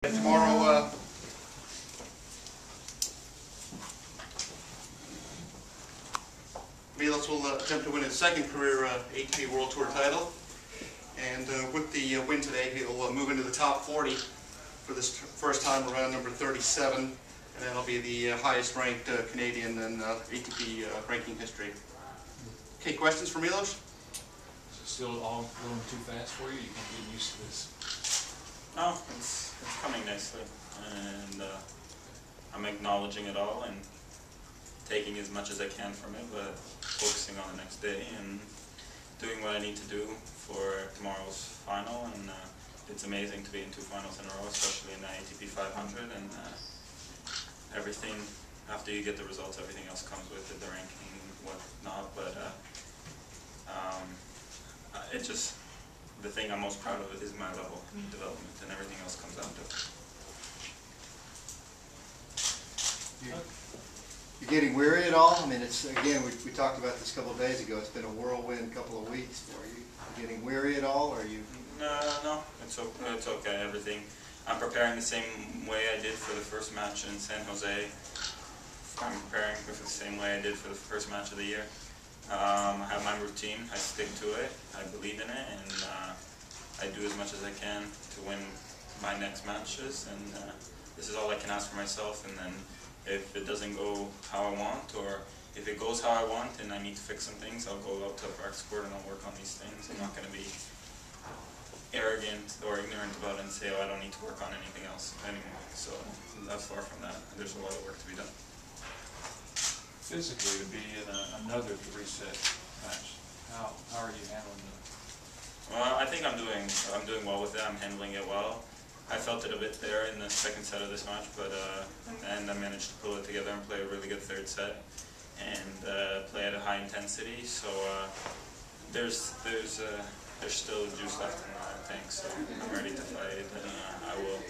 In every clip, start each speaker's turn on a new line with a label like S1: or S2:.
S1: Tomorrow, Milos will attempt to win his second career ATP World Tour title, and with the win today, he'll move into the top 40 for this first time around number 37, and that'll be the highest-ranked Canadian in ATP ranking history. Okay, questions for Milos?
S2: Is it still all going too fast for you? You can get used to this.
S3: No, it's coming nicely, and I'm acknowledging it all and taking as much as I can from it, but focusing on the next day and doing what I need to do for tomorrow's final. And it's amazing to be in two finals in a row, especially in the ATP 500, and everything, after you get the results, everything else comes with it, the ranking, whatnot, but it just, the thing I'm most proud of is my level of development, and everything else comes after.
S4: You're getting weary at all? I mean, it's, again, we talked about this a couple of days ago. It's been a whirlwind couple of weeks for you. You getting weary at all, or are you?
S3: No, it's okay, everything. I'm preparing the same way I did for the first match in San Jose. I'm preparing for the same way I did for the first match of the year. I have my routine, I stick to it, I believe in it, and I do as much as I can to win my next matches, and this is all I can ask for myself. And then if it doesn't go how I want, or if it goes how I want and I need to fix some things, I'll go out to the practice court and I'll work on these things. I'm not going to be arrogant or ignorant about it and say, oh, I don't need to work on anything else anymore. So that's far from that. There's a lot of work to be done.
S2: Physically, to be in another three-set match, how are you handling it?
S3: Well, I think I'm doing well with it. I'm handling it well. I felt it a bit there in the second set of this match, but and I managed to pull it together and play a really good third set and play at a high intensity. So there's still juice left in the tank. So I'm ready to fight, and I will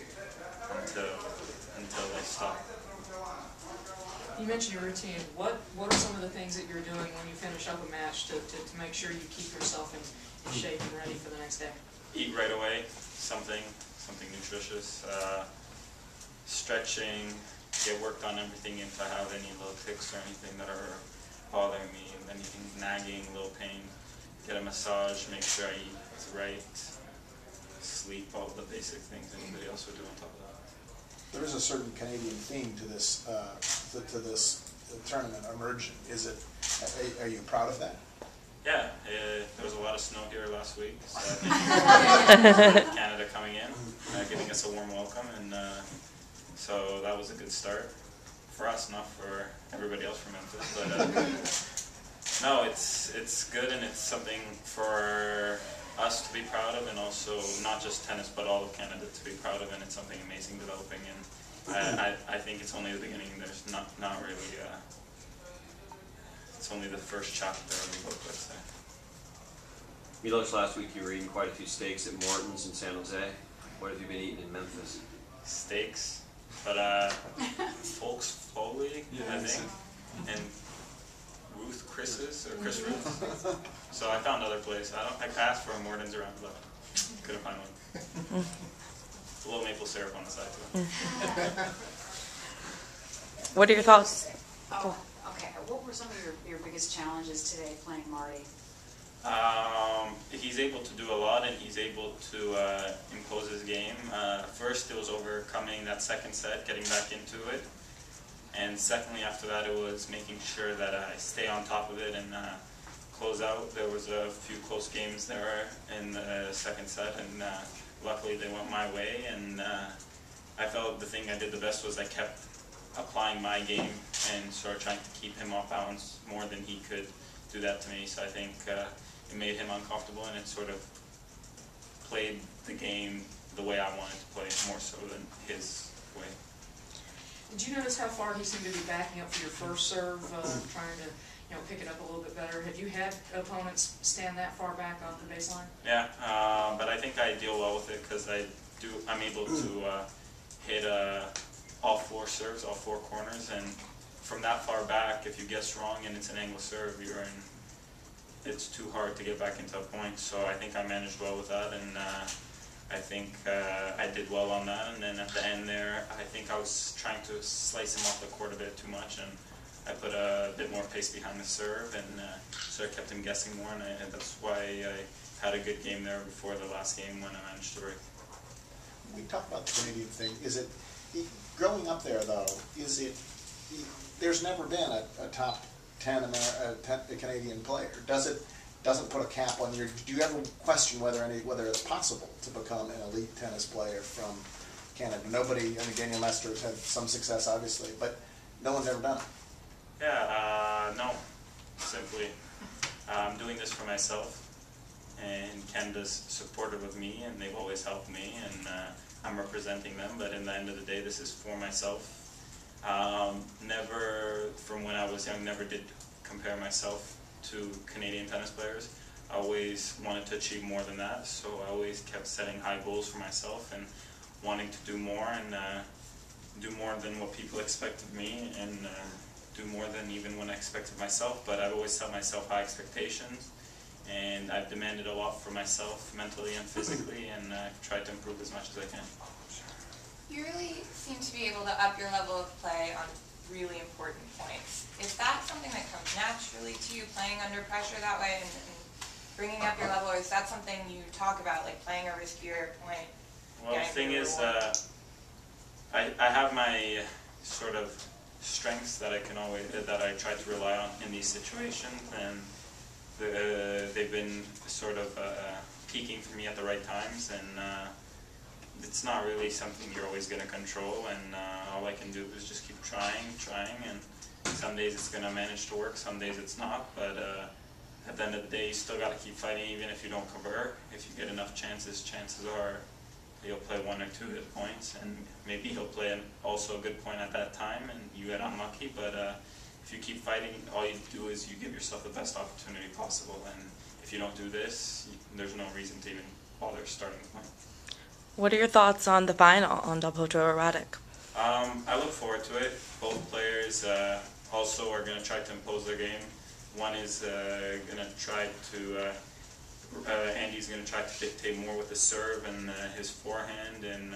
S3: until they stop.
S5: You mentioned your routine. What are some of the things that you're doing when you finish up a match to make sure you keep yourself in shape and ready for the next day?
S3: Eat right away, something nutritious, stretching, get worked on everything if I have any little tics or anything that are bothering me, anything nagging, little pain, get a massage, make sure I eat right, sleep, all the basic things anybody else would do on top of that.
S6: There is a certain Canadian theme to this tournament emerging. Is it? Are you proud of that?
S3: Yeah, there was a lot of snow here last week. So Canada coming in, giving us a warm welcome, and so that was a good start for us, not for everybody else from Memphis. But no, it's good, and it's something for us to be proud of, and also not just tennis, but all of Canada to be proud of, and it's something amazing developing. And I think it's only the beginning. There's not really. It's only the first chapter of the book, let's say.
S7: Milos, last week you were eating quite a few steaks at Morton's in San Jose. What have you been eating in Memphis?
S3: Steaks, but Folks Foley, I think, and Chris Ruth. So I found other place. I asked for a Morton's around, but couldn't find one. A little maple syrup on the side too.
S8: What are your thoughts?
S9: Oh, okay. What were some of your biggest challenges today playing Mardy?
S3: He's able to do a lot, and he's able to impose his game. First, it was overcoming that second set, getting back into it. And secondly, after that, it was making sure that I stay on top of it and close out. There was a few close games there in the second set, and luckily they went my way. And I felt the thing I did the best was I kept applying my game and sort of trying to keep him off balance more than he could do that to me. So I think it made him uncomfortable, and it sort of played the game the way I wanted to play, more so than his way.
S5: Did you notice how far he seemed to be backing up for your first serve, trying to pick it up a little bit better? Have you had opponents stand that far back off the baseline?
S3: Yeah, but I think I deal well with it because I'm able to hit all four serves, all four corners, and from that far back, if you guess wrong and it's an angle serve, it's too hard to get back into a point. So I think I managed well with that, and I think I did well on that, and then at the end there, I think I was trying to slice him off the court a bit too much, and I put a bit more pace behind the serve, and so I kept him guessing more, and that's why I had a good game there before the last game when I managed to break.
S6: We talked about the Canadian thing. Is it, growing up there though, is it, there's never been a top 10 Canadian player. Doesn't put a cap on your, do you ever question whether it's possible to become an elite tennis player from Canada? Nobody, I mean, Daniel Lester's had some success obviously, but no one's ever done it.
S3: Yeah, no, simply, I'm doing this for myself, and Canada's supportive of me, and they've always helped me, and I'm representing them, but in the end of the day, this is for myself. Never, from when I was young, never did compare myself to Canadian tennis players. I always wanted to achieve more than that, so I always kept setting high goals for myself and wanting to do more, and do more than what people expect of me, and do more than even what I expected myself, but I've always set myself high expectations, and I've demanded a lot for myself mentally and physically, and I've tried to improve as much as I can.
S8: You really seem to be able to up your level of play on really important points. Is that something that comes naturally to you, playing under pressure that way and bringing up your level, or is that something you talk about, like playing a riskier point?
S3: Well, the thing is, I have my sort of strengths that I try to rely on in these situations, and they've been sort of peaking for me at the right times, and it's not really something you're always going to control, and all I can do is just keep trying, and some days it's going to manage to work, some days it's not, but at the end of the day, you still got to keep fighting even if you don't convert. If you get enough chances are he'll play 1 or 2 good points, and maybe he'll play also a good point at that time, and you get unlucky, but if you keep fighting, all you do is you give yourself the best opportunity possible, and if you don't do this, there's no reason to even bother starting the point.
S10: What are your thoughts on the final on Del Potro or Raonic?
S3: I look forward to it. Both players also are going to try to impose their game. One is going to try to, Andy's going to try to dictate more with his serve and his forehand, and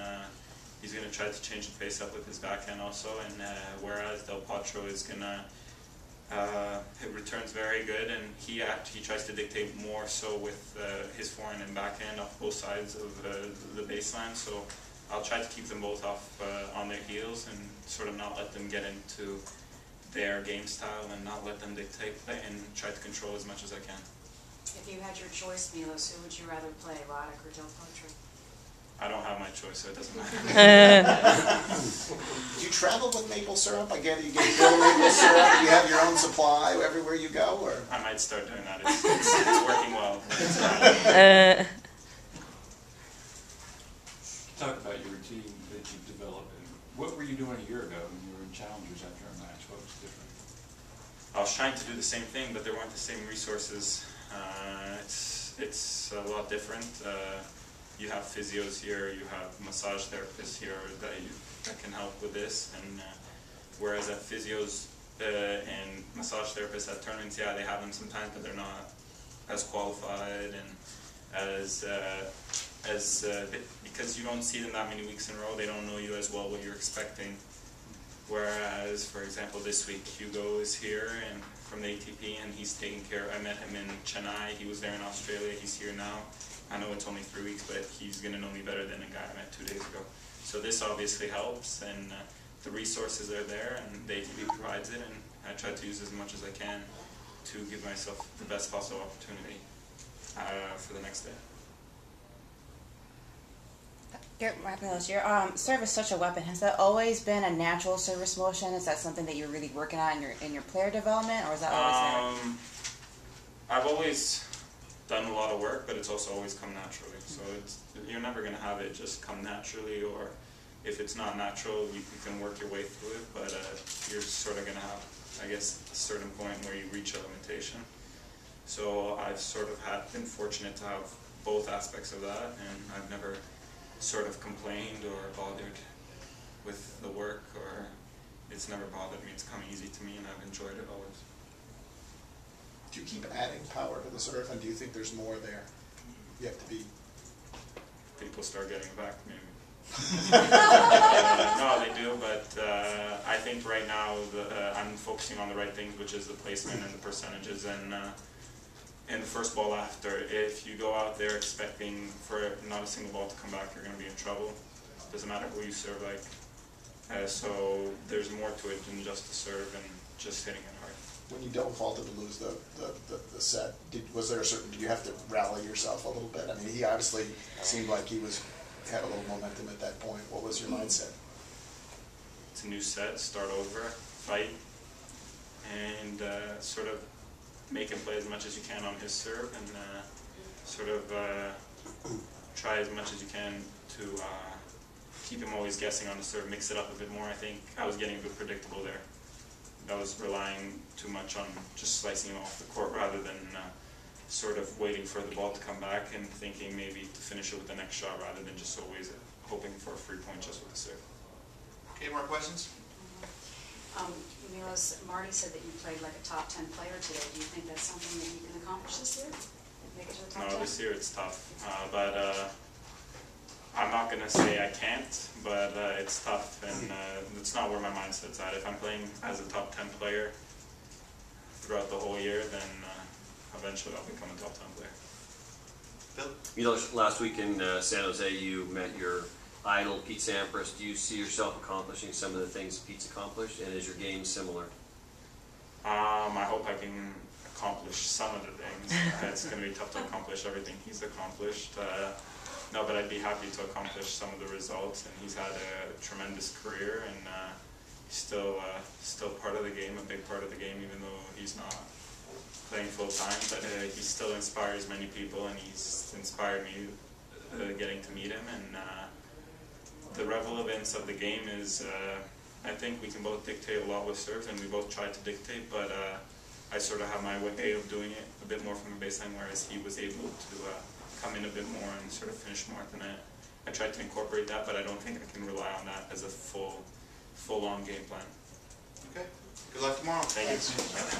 S3: he's going to try to change the pace up with his backhand also, and whereas Del Potro is going to, it returns very good, and he tries to dictate more so with his forehand and backhand off both sides of the baseline, so I'll try to keep them both off on their heels and sort of not let them get into their game style and not let them dictate play, and try to control as much as I can.
S9: If you had your choice, Milos, who would you rather play, Raonic or Del Potro?
S3: I don't have my choice, so it doesn't matter.
S6: Do you travel with maple syrup? I get it, you get real maple syrup. Do you have your own supply everywhere you go, or?
S3: I might start doing that. It's working well.
S2: Talk about your routine that you've developed. What were you doing a year ago when you were in Challengers after a match? What was different?
S3: I was trying to do the same thing, but there weren't the same resources. It's a lot different. You have physios here, you have massage therapists here that can help with this, and whereas at physios and massage therapists at tournaments, yeah, they have them sometimes, but they're not as qualified and because you don't see them that many weeks in a row, they don't know you as well what you're expecting. Whereas, for example, this week Hugo is here and from the ATP, and he's taking care. I met him in Chennai. He was there in Australia. He's here now. I know it's only 3 weeks, but he's going to know me better than a guy I met 2 days ago. So this obviously helps, and the resources are there, and the ATP provides it, and I try to use as much as I can to give myself the best possible opportunity for the next day.
S11: Your serve is such a weapon. Has that always been a natural service motion? Is that something that you're really working on in your player development, or is that always there?
S3: I've always done a lot of work, but it's also always come naturally. So you're never going to have it just come naturally, or if it's not natural, you can work your way through it, but you're sort of going to have, I guess, a certain point where you reach a limitation. So I've sort of been fortunate to have both aspects of that, and I've never sort of complained or bothered with the work, or it's never bothered me. It's come easy to me, and I've enjoyed it always.
S6: Do you keep adding power to the serve, and do you think there's more there? You have to be
S3: people start getting it back, maybe. No, they do, but I think right now I'm focusing on the right things, which is the placement and the percentages, and the first ball after. If you go out there expecting for not a single ball to come back, you're going to be in trouble. Doesn't matter who you serve like. So there's more to it than just the serve and just hitting it hard.
S6: When you double faulted to lose the set, was there a certain, did you have to rally yourself a little bit? I mean, he obviously seemed like he had a little momentum at that point. What was your mindset?
S3: It's a new set, start over, fight, and sort of make him play as much as you can on his serve, and sort of try as much as you can to keep him always guessing on the serve, mix it up a bit more. I think I was getting a bit predictable there. I was relying too much on just slicing him off the court rather than sort of waiting for the ball to come back and thinking maybe to finish it with the next shot rather than just always hoping for a free point just with the serve.
S1: Okay, more questions?
S9: Milos, Mardy said that you played like a top 10 player today. Do you think that's something that you can accomplish this year? Make it to the top 10?
S3: No, this year it's tough, but I'm not going to say I can't, but it's tough, and it's not where my mindset's at. If I'm playing as a top 10 player throughout the whole year, then eventually I'll become a top 10 player.
S1: Bill?
S7: Milos, last week in San Jose, you met your idol, Pete Sampras. Do you see yourself accomplishing some of the things Pete's accomplished, and is your game similar?
S3: I hope I can accomplish some of the things. It's going to be tough to accomplish everything he's accomplished. No, but I'd be happy to accomplish some of the results, and he's had a tremendous career, and he's still part of the game, a big part of the game, even though he's not playing full time. But he still inspires many people, and he's inspired me getting to meet him. And the relevance of the game is, I think we can both dictate a lot with serve, and we both try to dictate, but I sort of have my way of doing it a bit more from the baseline, whereas he was able to come in a bit more and sort of finish more than it. I tried to incorporate that, but I don't think I can rely on that as a full-on game plan.
S1: Okay. Good luck tomorrow.
S3: Thank you.